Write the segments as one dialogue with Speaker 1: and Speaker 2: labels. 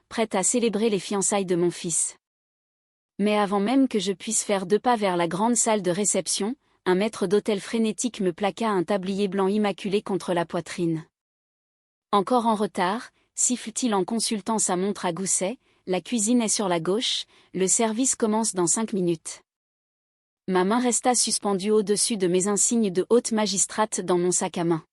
Speaker 1: prête à célébrer les fiançailles de mon fils. Mais avant même que je puisse faire 2 pas vers la grande salle de réception, un maître d'hôtel frénétique me plaqua un tablier blanc immaculé contre la poitrine. Encore en retard, siffle-t-il en consultant sa montre à gousset, la cuisine est sur la gauche, le service commence dans 5 minutes. Ma main resta suspendue au-dessus de mes insignes de haute magistrate dans mon sac à main.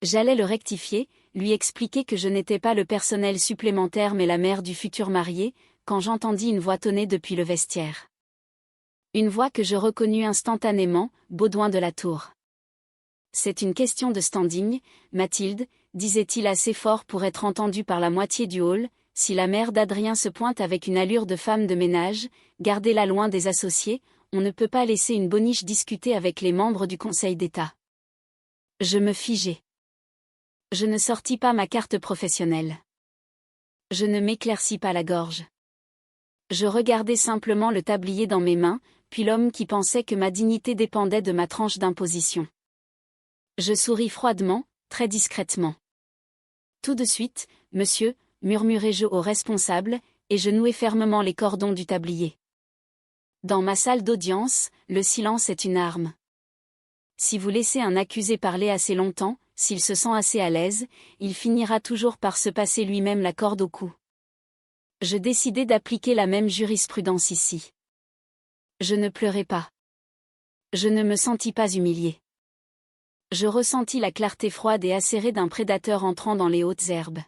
Speaker 1: J'allais le rectifier, lui expliquer que je n'étais pas le personnel supplémentaire mais la mère du futur marié, quand j'entendis une voix tonner depuis le vestiaire. Une voix que je reconnus instantanément, Baudouin de la Tour. C'est une question de standing, Mathilde, disait-il assez fort pour être entendu par la moitié du hall, si la mère d'Adrien se pointe avec une allure de femme de ménage, gardez-la loin des associés, on ne peut pas laisser une boniche discuter avec les membres du Conseil d'État. Je me figeai. Je ne sortis pas ma carte professionnelle. Je ne m'éclaircis pas la gorge. Je regardais simplement le tablier dans mes mains, puis l'homme qui pensait que ma dignité dépendait de ma tranche d'imposition. Je souris froidement, très discrètement. Tout de suite, monsieur, murmurai-je au responsable, et je nouai fermement les cordons du tablier. Dans ma salle d'audience, le silence est une arme. Si vous laissez un accusé parler assez longtemps, s'il se sent assez à l'aise, il finira toujours par se passer lui-même la corde au cou. Je décidai d'appliquer la même jurisprudence ici. Je ne pleurai pas. Je ne me sentis pas humilié. Je ressentis la clarté froide et acérée d'un prédateur entrant dans les hautes herbes.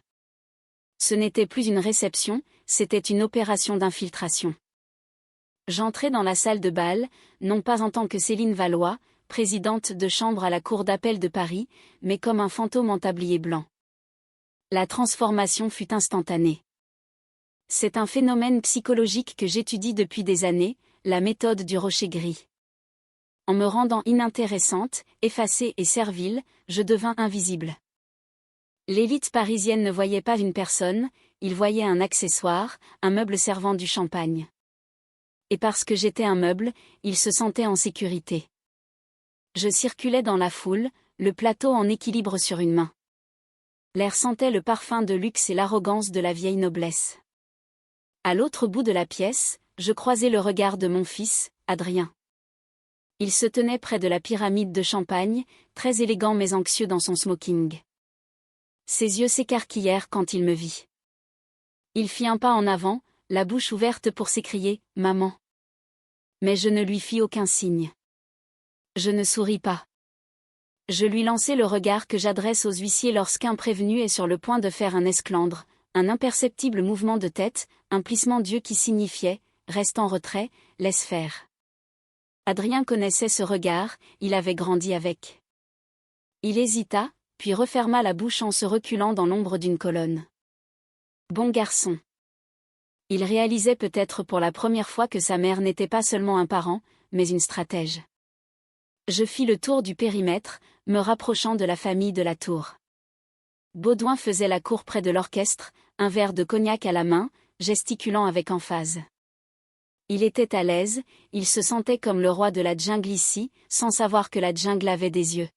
Speaker 1: Ce n'était plus une réception, c'était une opération d'infiltration. J'entrai dans la salle de bal, non pas en tant que Céline Valois, présidente de chambre à la Cour d'appel de Paris, mais comme un fantôme en tablier blanc. La transformation fut instantanée. C'est un phénomène psychologique que j'étudie depuis des années, la méthode du rocher gris. En me rendant inintéressante, effacée et servile, je devins invisible. L'élite parisienne ne voyait pas une personne, il voyait un accessoire, un meuble servant du champagne. Et parce que j'étais un meuble, il se sentait en sécurité. Je circulais dans la foule, le plateau en équilibre sur une main. L'air sentait le parfum de luxe et l'arrogance de la vieille noblesse. À l'autre bout de la pièce, je croisai le regard de mon fils, Adrien. Il se tenait près de la pyramide de champagne, très élégant mais anxieux dans son smoking. Ses yeux s'écarquillèrent quand il me vit. Il fit un pas en avant, la bouche ouverte pour s'écrier « Maman ». Mais je ne lui fis aucun signe. Je ne souris pas. Je lui lançai le regard que j'adresse aux huissiers lorsqu'un prévenu est sur le point de faire un esclandre, un imperceptible mouvement de tête, un plissement d'yeux qui signifiait « Reste en retrait, laisse faire ». Adrien connaissait ce regard, il avait grandi avec. Il hésita, puis referma la bouche en se reculant dans l'ombre d'une colonne. Bon garçon. Il réalisait peut-être pour la première fois que sa mère n'était pas seulement un parent, mais une stratège. Je fis le tour du périmètre, me rapprochant de la famille de la Tour. Baudouin faisait la cour près de l'orchestre, un verre de cognac à la main, gesticulant avec emphase. Il était à l'aise, il se sentait comme le roi de la jungle ici, sans savoir que la jungle avait des yeux.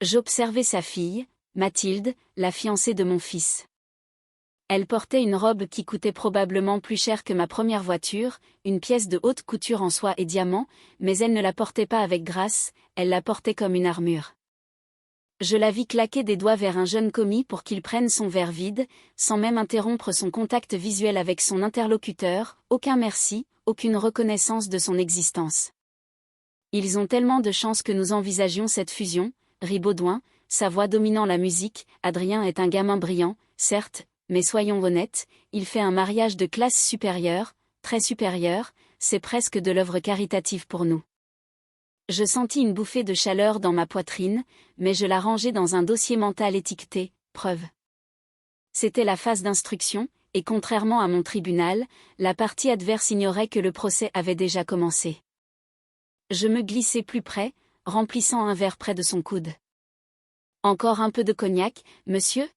Speaker 1: J'observai sa fille, Mathilde, la fiancée de mon fils. Elle portait une robe qui coûtait probablement plus cher que ma première voiture, une pièce de haute couture en soie et diamants, mais elle ne la portait pas avec grâce, elle la portait comme une armure. Je la vis claquer des doigts vers un jeune commis pour qu'il prenne son verre vide, sans même interrompre son contact visuel avec son interlocuteur, aucun merci, aucune reconnaissance de son existence. Ils ont tellement de chance que nous envisagions cette fusion, rit Baudouin, sa voix dominant la musique. Adrien est un gamin brillant, certes, mais soyons honnêtes, il fait un mariage de classe supérieure, très supérieure, c'est presque de l'œuvre caritative pour nous. Je sentis une bouffée de chaleur dans ma poitrine, mais je la rangeai dans un dossier mental étiqueté « Preuve ». C'était la phase d'instruction, et contrairement à mon tribunal, la partie adverse ignorait que le procès avait déjà commencé. Je me glissai plus près, remplissant un verre près de son coude. « Encore un peu de cognac, monsieur ?»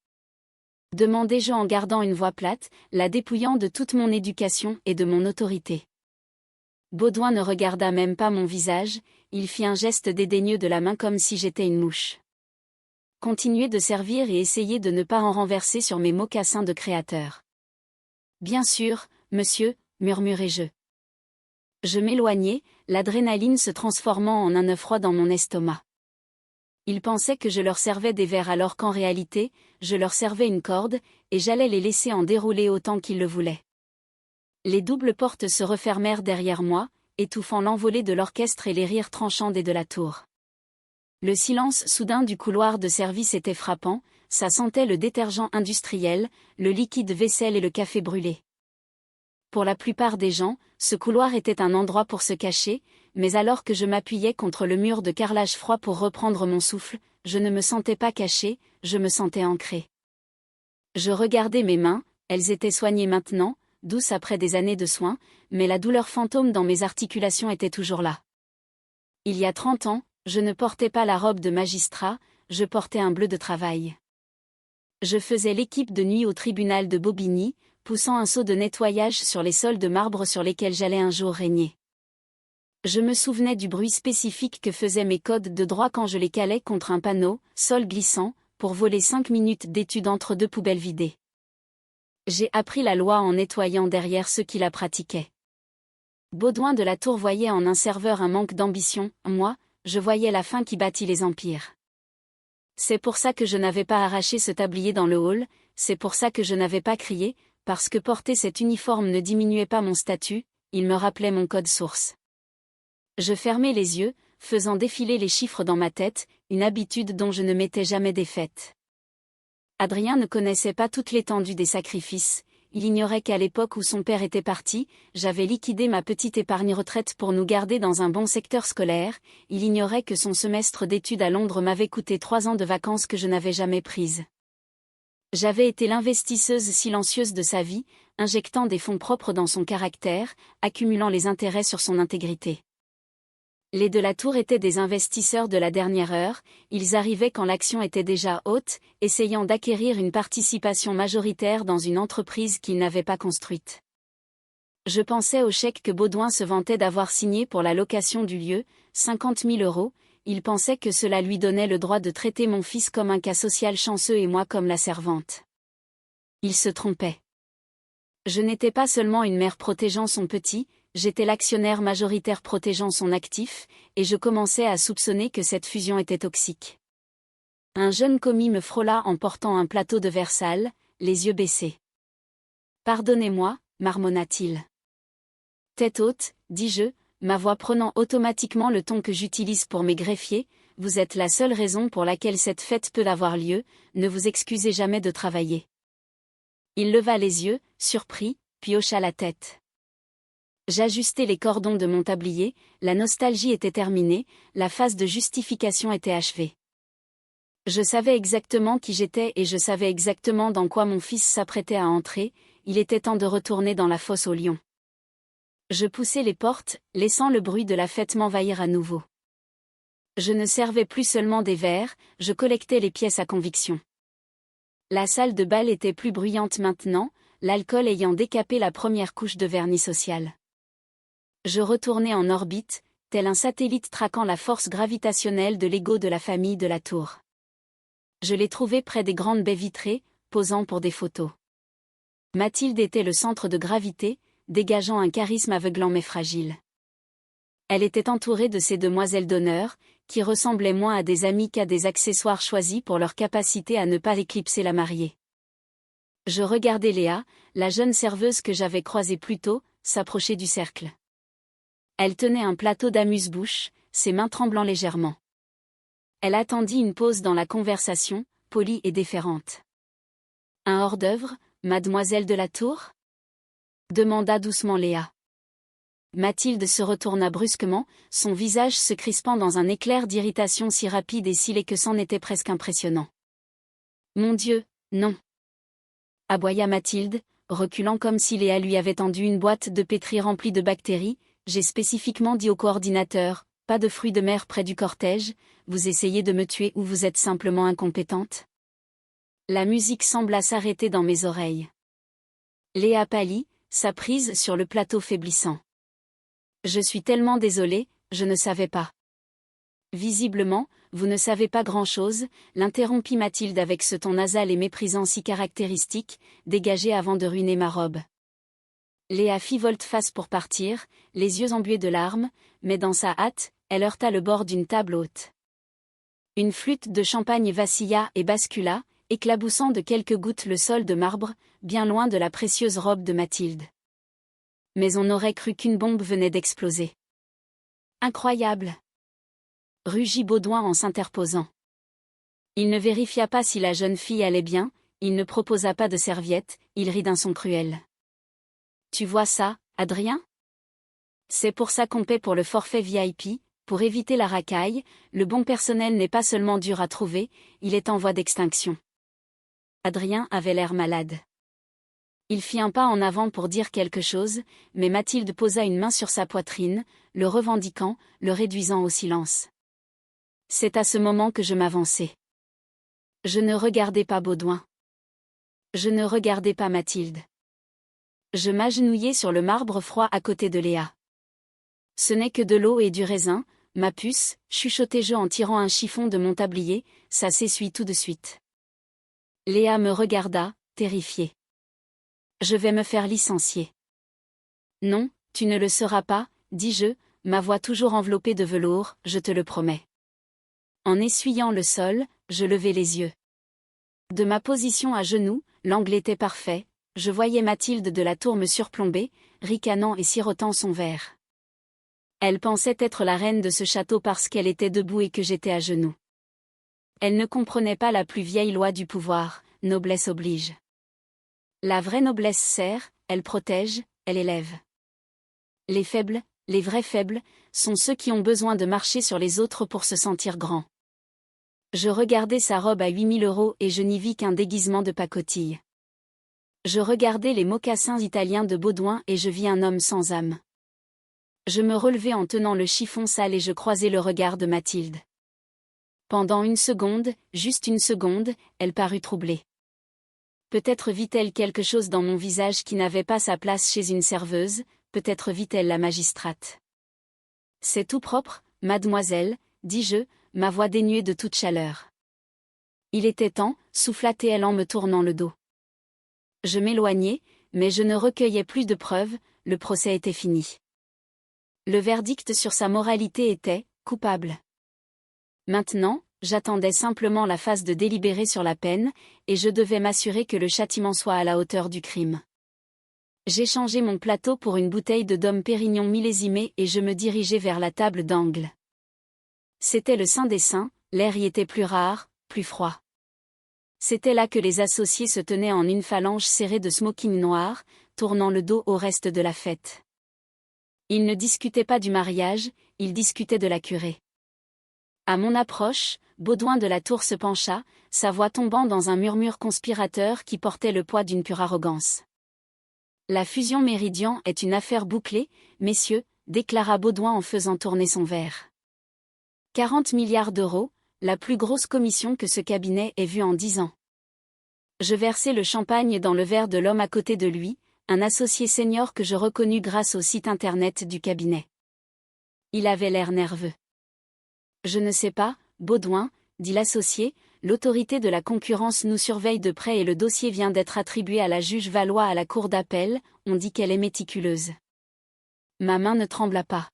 Speaker 1: demandai-je en gardant une voix plate, la dépouillant de toute mon éducation et de mon autorité. Baudouin ne regarda même pas mon visage, il fit un geste dédaigneux de la main comme si j'étais une mouche. Continuer de servir et essayer de ne pas en renverser sur mes mocassins de créateur. Bien sûr, monsieur, murmurai-je. Je m'éloignai, l'adrénaline se transformant en un œuf froid dans mon estomac. Ils pensaient que je leur servais des verres alors qu'en réalité, je leur servais une corde, et j'allais les laisser en dérouler autant qu'ils le voulaient. Les doubles portes se refermèrent derrière moi, étouffant l'envolée de l'orchestre et les rires tranchants des de la tour. Le silence soudain du couloir de service était frappant, ça sentait le détergent industriel, le liquide vaisselle et le café brûlé. Pour la plupart des gens, ce couloir était un endroit pour se cacher, mais alors que je m'appuyais contre le mur de carrelage froid pour reprendre mon souffle, je ne me sentais pas caché, je me sentais ancré. Je regardais mes mains, elles étaient soignées maintenant, douces après des années de soins, mais la douleur fantôme dans mes articulations était toujours là. Il y a 30 ans, je ne portais pas la robe de magistrat, je portais un bleu de travail. Je faisais l'équipe de nuit au tribunal de Bobigny, poussant un seau de nettoyage sur les sols de marbre sur lesquels j'allais un jour régner. Je me souvenais du bruit spécifique que faisaient mes codes de droit quand je les calais contre un panneau, sol glissant, pour voler 5 minutes d'études entre deux poubelles vidées. J'ai appris la loi en nettoyant derrière ceux qui la pratiquaient. Baudouin de la Tour voyait en un serveur un manque d'ambition, moi, je voyais la faim qui bâtit les empires. C'est pour ça que je n'avais pas arraché ce tablier dans le hall, c'est pour ça que je n'avais pas crié, parce que porter cet uniforme ne diminuait pas mon statut, il me rappelait mon code source. Je fermais les yeux, faisant défiler les chiffres dans ma tête, une habitude dont je ne m'étais jamais défaite. Adrien ne connaissait pas toute l'étendue des sacrifices, il ignorait qu'à l'époque où son père était parti, j'avais liquidé ma petite épargne retraite pour nous garder dans un bon secteur scolaire, il ignorait que son semestre d'études à Londres m'avait coûté 3 ans de vacances que je n'avais jamais prises. J'avais été l'investisseuse silencieuse de sa vie, injectant des fonds propres dans son caractère, accumulant les intérêts sur son intégrité. Les de la Tour étaient des investisseurs de la dernière heure, ils arrivaient quand l'action était déjà haute, essayant d'acquérir une participation majoritaire dans une entreprise qu'ils n'avaient pas construite. Je pensais au chèque que Baudouin se vantait d'avoir signé pour la location du lieu, 50 000 €, il pensait que cela lui donnait le droit de traiter mon fils comme un cas social chanceux et moi comme la servante. Il se trompait. Je n'étais pas seulement une mère protégeant son petit, j'étais l'actionnaire majoritaire protégeant son actif, et je commençais à soupçonner que cette fusion était toxique. Un jeune commis me frôla en portant un plateau de verre sale, les yeux baissés. « Pardonnez-moi » marmonna-t-il. « Tête haute » dis-je, ma voix prenant automatiquement le ton que j'utilise pour mes greffiers, vous êtes la seule raison pour laquelle cette fête peut avoir lieu, ne vous excusez jamais de travailler. Il leva les yeux, surpris, puis hocha la tête. J'ajustai les cordons de mon tablier, la nostalgie était terminée, la phase de justification était achevée. Je savais exactement qui j'étais et je savais exactement dans quoi mon fils s'apprêtait à entrer, il était temps de retourner dans la fosse aux lions. Je poussai les portes, laissant le bruit de la fête m'envahir à nouveau. Je ne servais plus seulement des verres, je collectais les pièces à conviction. La salle de bal était plus bruyante maintenant, l'alcool ayant décapé la première couche de vernis social. Je retournais en orbite, tel un satellite traquant la force gravitationnelle de l'ego de la famille de la Tour. Je les trouvais près des grandes baies vitrées, posant pour des photos. Mathilde était le centre de gravité, dégageant un charisme aveuglant mais fragile. Elle était entourée de ces demoiselles d'honneur, qui ressemblaient moins à des amies qu'à des accessoires choisis pour leur capacité à ne pas éclipser la mariée. Je regardais Léa, la jeune serveuse que j'avais croisée plus tôt, s'approcher du cercle. Elle tenait un plateau d'amuse-bouche, ses mains tremblant légèrement. Elle attendit une pause dans la conversation, polie et déférente. « Un hors-d'œuvre, mademoiselle de la Tour ?» demanda doucement Léa. Mathilde se retourna brusquement, son visage se crispant dans un éclair d'irritation si rapide et si laid que c'en était presque impressionnant. « Mon Dieu, non !» aboya Mathilde, reculant comme si Léa lui avait tendu une boîte de pétri remplie de bactéries. J'ai spécifiquement dit au coordinateur, pas de fruits de mer près du cortège, vous essayez de me tuer ou vous êtes simplement incompétente. La musique sembla s'arrêter dans mes oreilles. Léa pâlit, sa prise sur le plateau faiblissant. Je suis tellement désolée, je ne savais pas. Visiblement, vous ne savez pas grand-chose, l'interrompit Mathilde avec ce ton nasal et méprisant si caractéristique, dégagé avant de ruiner ma robe. Léa fit volte-face pour partir, les yeux embués de larmes, mais dans sa hâte, elle heurta le bord d'une table haute. Une flûte de champagne vacilla et bascula, éclaboussant de quelques gouttes le sol de marbre, bien loin de la précieuse robe de Mathilde. Mais on aurait cru qu'une bombe venait d'exploser. Incroyable! Rugit Baudouin en s'interposant. Il ne vérifia pas si la jeune fille allait bien, il ne proposa pas de serviette, il rit d'un son cruel. Tu vois ça, Adrien? C'est pour ça qu'on paie pour le forfait VIP, pour éviter la racaille, le bon personnel n'est pas seulement dur à trouver, il est en voie d'extinction. Adrien avait l'air malade. Il fit un pas en avant pour dire quelque chose, mais Mathilde posa une main sur sa poitrine, le revendiquant, le réduisant au silence. C'est à ce moment que je m'avançai. Je ne regardais pas Baudouin. Je ne regardais pas Mathilde. Je m'agenouillai sur le marbre froid à côté de Léa. Ce n'est que de l'eau et du raisin, ma puce, chuchotai-je en tirant un chiffon de mon tablier, ça s'essuie tout de suite. Léa me regarda, terrifiée. Je vais me faire licencier. Non, tu ne le seras pas, dis-je, ma voix toujours enveloppée de velours, je te le promets. En essuyant le sol, je levai les yeux. De ma position à genoux, l'angle était parfait, je voyais Mathilde de la Tour me surplomber, ricanant et sirotant son verre. Elle pensait être la reine de ce château parce qu'elle était debout et que j'étais à genoux. Elle ne comprenait pas la plus vieille loi du pouvoir, noblesse oblige. La vraie noblesse sert, elle protège, elle élève. Les faibles, les vrais faibles, sont ceux qui ont besoin de marcher sur les autres pour se sentir grands. Je regardai sa robe à 8 000 € et je n'y vis qu'un déguisement de pacotille. Je regardai les mocassins italiens de Baudouin et je vis un homme sans âme. Je me relevai en tenant le chiffon sale et je croisai le regard de Mathilde. Pendant une seconde, juste une seconde, elle parut troublée. Peut-être vit-elle quelque chose dans mon visage qui n'avait pas sa place chez une serveuse, peut-être vit-elle la magistrate. C'est tout propre, mademoiselle, dis-je, ma voix dénuée de toute chaleur. Il était temps, souffla-t-elle en me tournant le dos. Je m'éloignai, mais je ne recueillais plus de preuves, le procès était fini. Le verdict sur sa moralité était « coupable ». Maintenant, j'attendais simplement la phase de délibéré sur la peine, et je devais m'assurer que le châtiment soit à la hauteur du crime. J'échangeai mon plateau pour une bouteille de Dom Pérignon millésimée et je me dirigeai vers la table d'angle. C'était le Saint des Saints, l'air y était plus rare, plus froid. C'était là que les associés se tenaient en une phalange serrée de smoking noirs, tournant le dos au reste de la fête. Ils ne discutaient pas du mariage, ils discutaient de la curée. À mon approche, Baudouin de la Tour se pencha, sa voix tombant dans un murmure conspirateur qui portait le poids d'une pure arrogance. La fusion Méridian est une affaire bouclée, messieurs, déclara Baudouin en faisant tourner son verre. 40 milliards d'euros, la plus grosse commission que ce cabinet ait vue en 10 ans. Je versai le champagne dans le verre de l'homme à côté de lui, un associé senior que je reconnus grâce au site internet du cabinet. Il avait l'air nerveux. Je ne sais pas, Baudouin, dit l'associé, l'autorité de la concurrence nous surveille de près et le dossier vient d'être attribué à la juge Valois à la cour d'appel, on dit qu'elle est méticuleuse. Ma main ne trembla pas.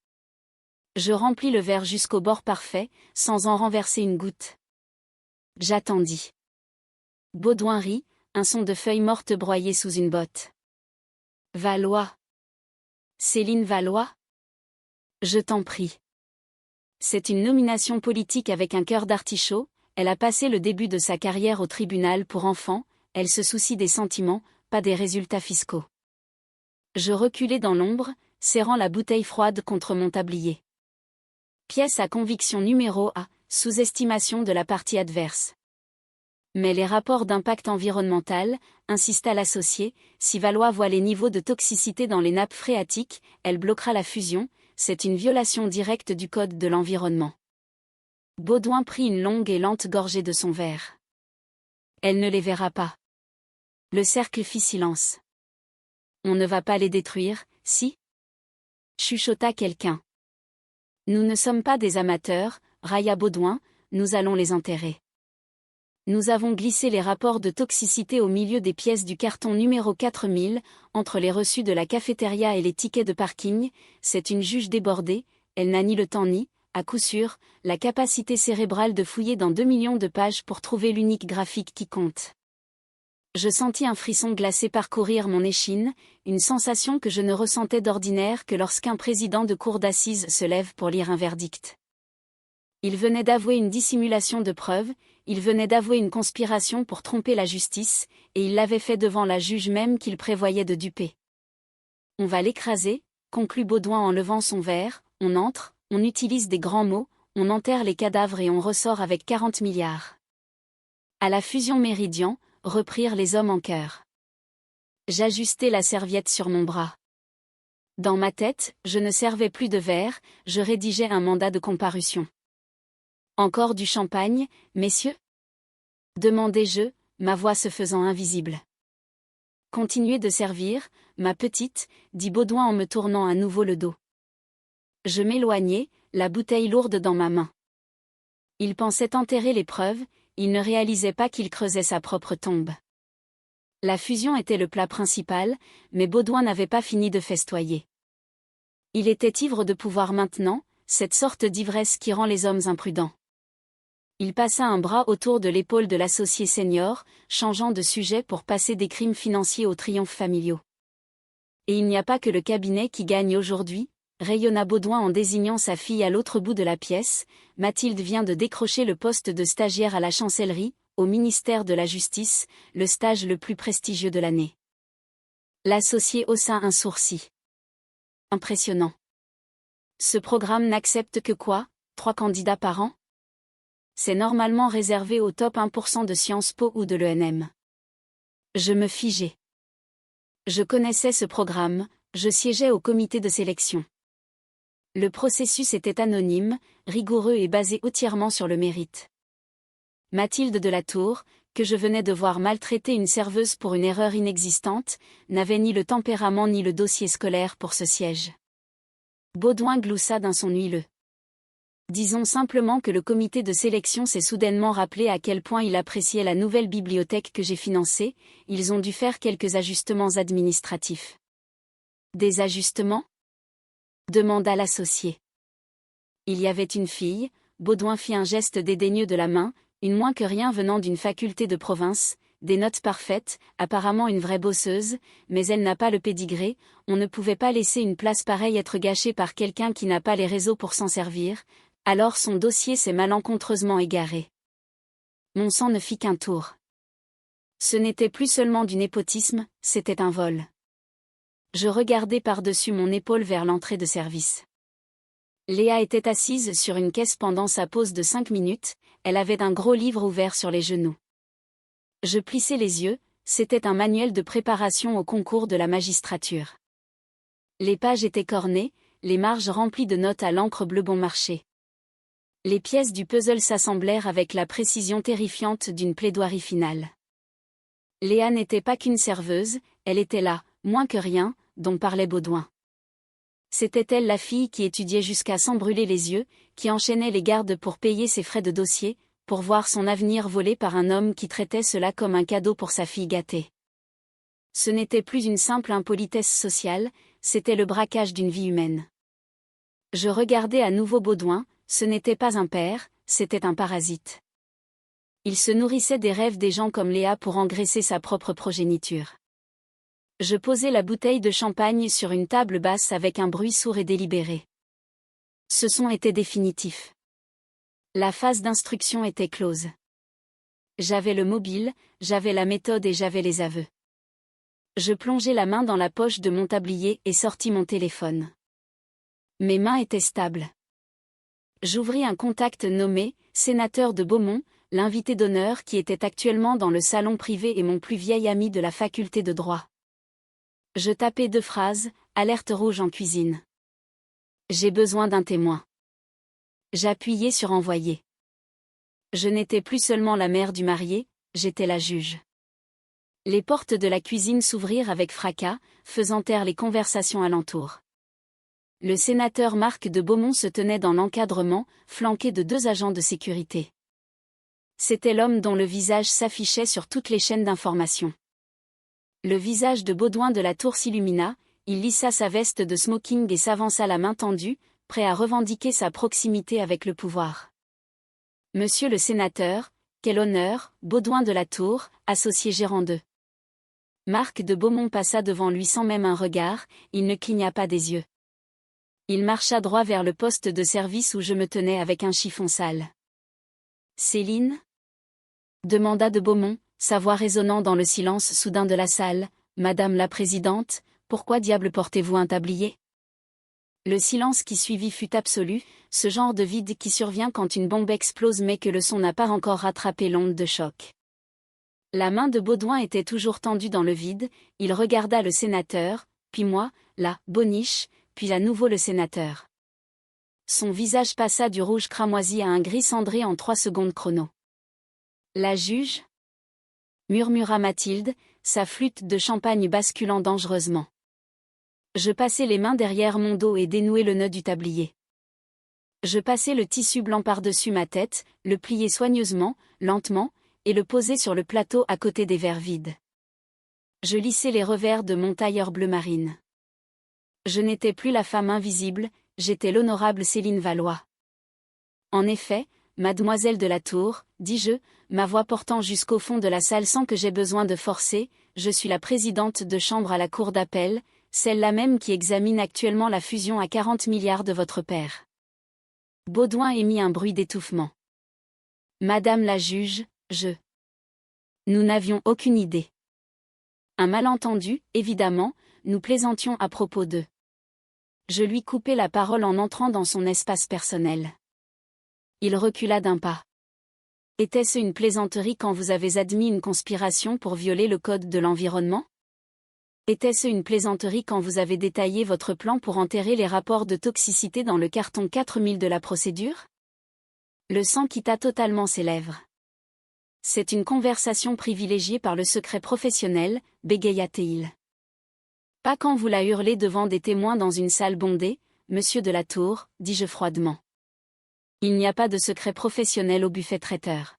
Speaker 1: Je remplis le verre jusqu'au bord parfait, sans en renverser une goutte. J'attendis. Baudouin rit, un son de feuilles mortes broyées sous une botte. Valois. Céline Valois? Je t'en prie. C'est une nomination politique avec un cœur d'artichaut, elle a passé le début de sa carrière au tribunal pour enfants, elle se soucie des sentiments, pas des résultats fiscaux. Je reculai dans l'ombre, serrant la bouteille froide contre mon tablier. Pièce à conviction numéro A, sous-estimation de la partie adverse. Mais les rapports d'impact environnemental, insista l'associé, si Valois voit les niveaux de toxicité dans les nappes phréatiques, elle bloquera la fusion, c'est une violation directe du code de l'environnement. Baudouin prit une longue et lente gorgée de son verre. Elle ne les verra pas. Le cercle fit silence. On ne va pas les détruire, si? Chuchota quelqu'un. Nous ne sommes pas des amateurs, Raya Baudouin, nous allons les enterrer. Nous avons glissé les rapports de toxicité au milieu des pièces du carton numéro 4000, entre les reçus de la cafétéria et les tickets de parking. C'est une juge débordée, elle n'a ni le temps ni, à coup sûr, la capacité cérébrale de fouiller dans 2 millions de pages pour trouver l'unique graphique qui compte. Je sentis un frisson glacé parcourir mon échine, une sensation que je ne ressentais d'ordinaire que lorsqu'un président de cour d'assises se lève pour lire un verdict. Il venait d'avouer une dissimulation de preuves, il venait d'avouer une conspiration pour tromper la justice, et il l'avait fait devant la juge même qu'il prévoyait de duper. On va l'écraser, conclut Baudouin en levant son verre, on entre, on utilise des grands mots, on enterre les cadavres et on ressort avec 40 milliards. À la fusion Méridian, reprirent les hommes en chœur. J'ajustai la serviette sur mon bras. Dans ma tête, je ne servais plus de verre, je rédigeais un mandat de comparution. Encore du champagne, messieurs ? Demandai-je, ma voix se faisant invisible. Continuez de servir, ma petite, dit Baudouin en me tournant à nouveau le dos. Je m'éloignai, la bouteille lourde dans ma main. Il pensait enterrer les preuves, il ne réalisait pas qu'il creusait sa propre tombe. La fusion était le plat principal, mais Baudouin n'avait pas fini de festoyer. Il était ivre de pouvoir maintenant, cette sorte d'ivresse qui rend les hommes imprudents. Il passa un bras autour de l'épaule de l'associé senior, changeant de sujet pour passer des crimes financiers aux triomphes familiaux. Et il n'y a pas que le cabinet qui gagne aujourd'hui, rayonna Baudouin en désignant sa fille à l'autre bout de la pièce. Mathilde vient de décrocher le poste de stagiaire à la chancellerie, au ministère de la Justice, le stage le plus prestigieux de l'année. L'associé haussa un sourcil. Impressionnant. Ce programme n'accepte que quoi, 3 candidats par an ? C'est normalement réservé au top 1% de Sciences Po ou de l'ENM. Je me figeai. Je connaissais ce programme, je siégeais au comité de sélection. Le processus était anonyme, rigoureux et basé entièrement sur le mérite. Mathilde de la Tour, que je venais de voir maltraiter une serveuse pour une erreur inexistante, n'avait ni le tempérament ni le dossier scolaire pour ce siège. Baudouin gloussa d'un son huileux. Disons simplement que le comité de sélection s'est soudainement rappelé à quel point il appréciait la nouvelle bibliothèque que j'ai financée, ils ont dû faire quelques ajustements administratifs. Des ajustements ? Demanda l'associé. Il y avait une fille, Baudouin fit un geste dédaigneux de la main, une moins que rien venant d'une faculté de province, des notes parfaites, apparemment une vraie bosseuse, mais elle n'a pas le pédigré, on ne pouvait pas laisser une place pareille être gâchée par quelqu'un qui n'a pas les réseaux pour s'en servir, alors son dossier s'est malencontreusement égaré. Mon sang ne fit qu'un tour. Ce n'était plus seulement du népotisme, c'était un vol. Je regardai par-dessus mon épaule vers l'entrée de service. Léa était assise sur une caisse pendant sa pause de 5 minutes, elle avait un gros livre ouvert sur les genoux. Je plissai les yeux, c'était un manuel de préparation au concours de la magistrature. Les pages étaient cornées, les marges remplies de notes à l'encre bleu bon marché. Les pièces du puzzle s'assemblèrent avec la précision terrifiante d'une plaidoirie finale. Léa n'était pas qu'une serveuse, elle était là, moins que rien, dont parlait Baudouin. C'était elle la fille qui étudiait jusqu'à s'en brûler les yeux, qui enchaînait les gardes pour payer ses frais de dossier, pour voir son avenir volé par un homme qui traitait cela comme un cadeau pour sa fille gâtée. Ce n'était plus une simple impolitesse sociale, c'était le braquage d'une vie humaine. Je regardais à nouveau Baudouin, ce n'était pas un père, c'était un parasite. Il se nourrissait des rêves des gens comme Léa pour engraisser sa propre progéniture. Je posai la bouteille de champagne sur une table basse avec un bruit sourd et délibéré. Ce son était définitif. La phase d'instruction était close. J'avais le mobile, j'avais la méthode et j'avais les aveux. Je plongeai la main dans la poche de mon tablier et sortis mon téléphone. Mes mains étaient stables. J'ouvris un contact nommé « Sénateur de Beaumont », l'invité d'honneur qui était actuellement dans le salon privé et mon plus vieil ami de la faculté de droit. Je tapai 2 phrases, alerte rouge en cuisine. J'ai besoin d'un témoin. J'appuyai sur envoyer. Je n'étais plus seulement la mère du marié, j'étais la juge. Les portes de la cuisine s'ouvrirent avec fracas, faisant taire les conversations alentour. Le sénateur Marc de Beaumont se tenait dans l'encadrement, flanqué de 2 agents de sécurité. C'était l'homme dont le visage s'affichait sur toutes les chaînes d'information. Le visage de Baudouin de la Tour s'illumina, il lissa sa veste de smoking et s'avança la main tendue, prêt à revendiquer sa proximité avec le pouvoir. Monsieur le sénateur, quel honneur, Baudouin de la Tour, associé gérant de. Marc de Beaumont passa devant lui sans même un regard, il ne cligna pas des yeux. Il marcha droit vers le poste de service où je me tenais avec un chiffon sale. Céline ? Demanda de Beaumont, sa voix résonnant dans le silence soudain de la salle. Madame la présidente, pourquoi diable portez-vous un tablier ? Le silence qui suivit fut absolu, ce genre de vide qui survient quand une bombe explose mais que le son n'a pas encore rattrapé l'onde de choc. La main de Baudouin était toujours tendue dans le vide, il regarda le sénateur, puis moi, la boniche, puis à nouveau le sénateur. Son visage passa du rouge cramoisi à un gris cendré en 3 secondes chrono. La juge ? Murmura Mathilde, sa flûte de champagne basculant dangereusement. Je passai les mains derrière mon dos et dénouai le nœud du tablier. Je passai le tissu blanc par-dessus ma tête, le pliai soigneusement, lentement, et le posai sur le plateau à côté des verres vides. Je lissai les revers de mon tailleur bleu marine. Je n'étais plus la femme invisible, j'étais l'honorable Céline Valois. En effet, mademoiselle de la Tour, dis-je, ma voix portant jusqu'au fond de la salle sans que j'aie besoin de forcer, je suis la présidente de chambre à la cour d'appel, celle-là même qui examine actuellement la fusion à 40 milliards de votre père. Baudouin émit un bruit d'étouffement. Madame la juge, Nous n'avions aucune idée. Un malentendu, évidemment, nous plaisantions à propos d'eux. Je lui coupai la parole en entrant dans son espace personnel. Il recula d'un pas. Était-ce une plaisanterie quand vous avez admis une conspiration pour violer le code de l'environnement ? Était-ce une plaisanterie quand vous avez détaillé votre plan pour enterrer les rapports de toxicité dans le carton 4000 de la procédure ? Le sang quitta totalement ses lèvres. C'est une conversation privilégiée par le secret professionnel, bégaya-t-il. Pas quand vous la hurlez devant des témoins dans une salle bondée, monsieur de la Tour, dis-je froidement. Il n'y a pas de secret professionnel au buffet traiteur.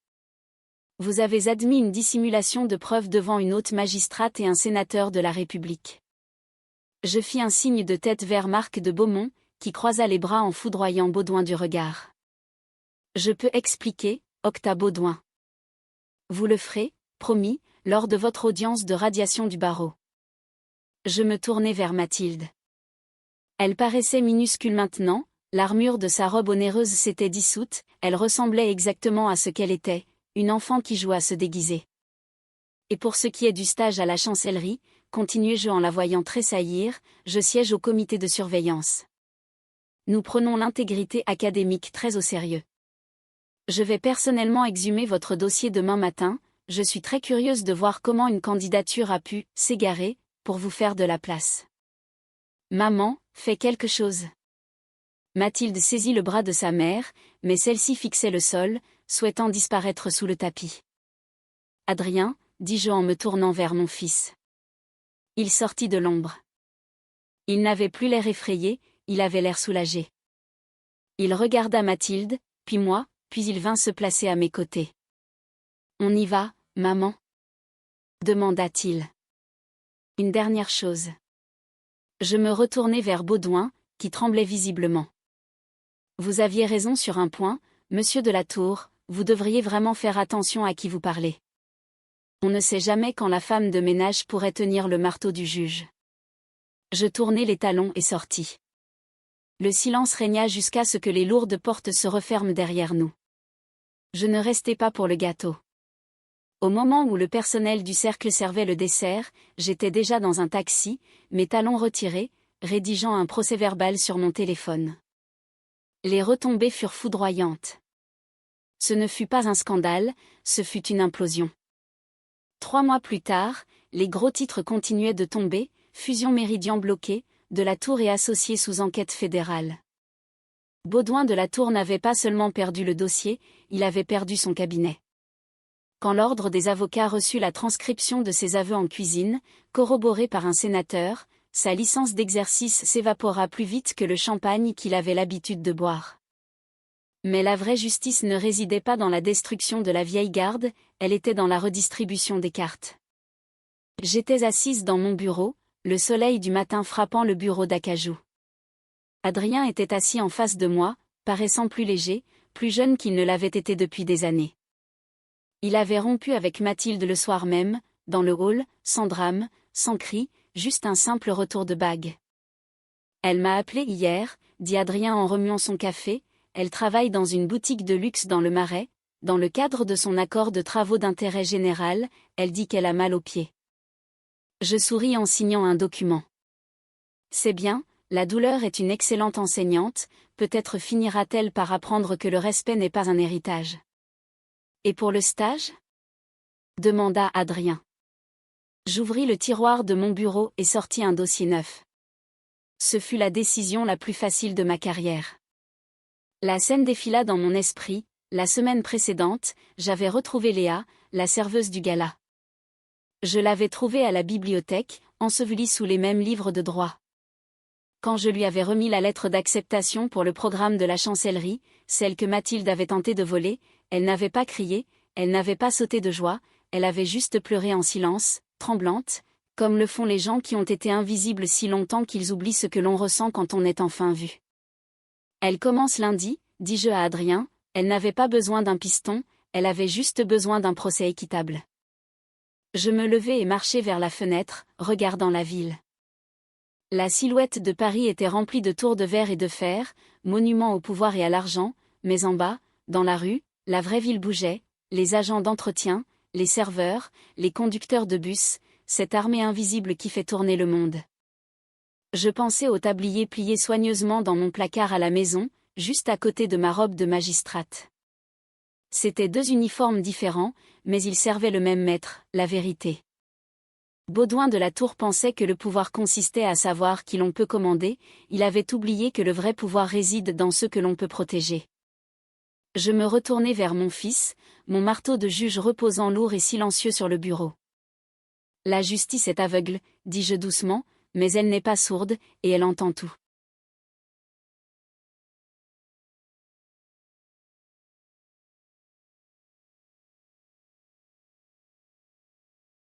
Speaker 1: Vous avez admis une dissimulation de preuves devant une haute magistrate et un sénateur de la République. Je fis un signe de tête vers Marc de Beaumont, qui croisa les bras en foudroyant Baudouin du regard. Je peux expliquer, octa Baudouin. Vous le ferez, promis, lors de votre audience de radiation du barreau. Je me tournai vers Mathilde. Elle paraissait minuscule maintenant, l'armure de sa robe onéreuse s'était dissoute, elle ressemblait exactement à ce qu'elle était, une enfant qui joue à se déguiser. Et pour ce qui est du stage à la chancellerie, continuai-je en la voyant tressaillir, je siège au comité de surveillance. Nous prenons l'intégrité académique très au sérieux. Je vais personnellement exhumer votre dossier demain matin, je suis très curieuse de voir comment une candidature a pu s'égarer, pour vous faire de la place. Maman, fais quelque chose. Mathilde saisit le bras de sa mère, mais celle-ci fixait le sol, souhaitant disparaître sous le tapis. Adrien, dis-je en me tournant vers mon fils. Il sortit de l'ombre. Il n'avait plus l'air effrayé, il avait l'air soulagé. Il regarda Mathilde, puis moi, puis il vint se placer à mes côtés. On y va, maman ? Demanda-t-il. Une dernière chose. Je me retournai vers Baudouin, qui tremblait visiblement. Vous aviez raison sur un point, monsieur de la Tour, vous devriez vraiment faire attention à qui vous parlez. On ne sait jamais quand la femme de ménage pourrait tenir le marteau du juge. Je tournai les talons et sortis. Le silence régna jusqu'à ce que les lourdes portes se referment derrière nous. Je ne restai pas pour le gâteau. Au moment où le personnel du cercle servait le dessert, j'étais déjà dans un taxi, mes talons retirés, rédigeant un procès-verbal sur mon téléphone. Les retombées furent foudroyantes. Ce ne fut pas un scandale, ce fut une implosion. 3 mois plus tard, les gros titres continuaient de tomber, fusion Méridien bloquée, de la Tour et associés sous enquête fédérale. Baudouin de la Tour n'avait pas seulement perdu le dossier, il avait perdu son cabinet. Quand l'ordre des avocats reçut la transcription de ses aveux en cuisine, corroborée par un sénateur, sa licence d'exercice s'évapora plus vite que le champagne qu'il avait l'habitude de boire. Mais la vraie justice ne résidait pas dans la destruction de la vieille garde, elle était dans la redistribution des cartes. J'étais assise dans mon bureau, le soleil du matin frappant le bureau d'acajou. Adrien était assis en face de moi, paraissant plus léger, plus jeune qu'il ne l'avait été depuis des années. Il avait rompu avec Mathilde le soir même, dans le hall, sans drame, sans cri, juste un simple retour de bague. Elle m'a appelé hier, dit Adrien en remuant son café, elle travaille dans une boutique de luxe dans le Marais, dans le cadre de son accord de travaux d'intérêt général, elle dit qu'elle a mal aux pieds. Je souris en signant un document. C'est bien, la douleur est une excellente enseignante, peut-être finira-t-elle par apprendre que le respect n'est pas un héritage. Et pour le stage ? Demanda Adrien. J'ouvris le tiroir de mon bureau et sortis un dossier neuf. Ce fut la décision la plus facile de ma carrière. La scène défila dans mon esprit, la semaine précédente, j'avais retrouvé Léa, la serveuse du gala. Je l'avais trouvée à la bibliothèque, ensevelie sous les mêmes livres de droit. Quand je lui avais remis la lettre d'acceptation pour le programme de la chancellerie, celle que Mathilde avait tenté de voler, elle n'avait pas crié, elle n'avait pas sauté de joie, elle avait juste pleuré en silence, tremblante, comme le font les gens qui ont été invisibles si longtemps qu'ils oublient ce que l'on ressent quand on est enfin vu. Elle commence lundi, dis-je à Adrien, elle n'avait pas besoin d'un piston, elle avait juste besoin d'un procès équitable. Je me levai et marchai vers la fenêtre, regardant la ville. La silhouette de Paris était remplie de tours de verre et de fer, monuments au pouvoir et à l'argent, mais en bas, dans la rue, la vraie ville bougeait, les agents d'entretien, les serveurs, les conducteurs de bus, cette armée invisible qui fait tourner le monde. Je pensais au tablier plié soigneusement dans mon placard à la maison, juste à côté de ma robe de magistrate. C'étaient deux uniformes différents, mais ils servaient le même maître, la vérité. Baudouin de la Tour pensait que le pouvoir consistait à savoir qui l'on peut commander, il avait oublié que le vrai pouvoir réside dans ceux que l'on peut protéger. Je me retournai vers mon fils, mon marteau de juge reposant lourd et silencieux sur le bureau. La justice est aveugle, dis-je doucement, mais elle n'est pas sourde, et elle entend tout.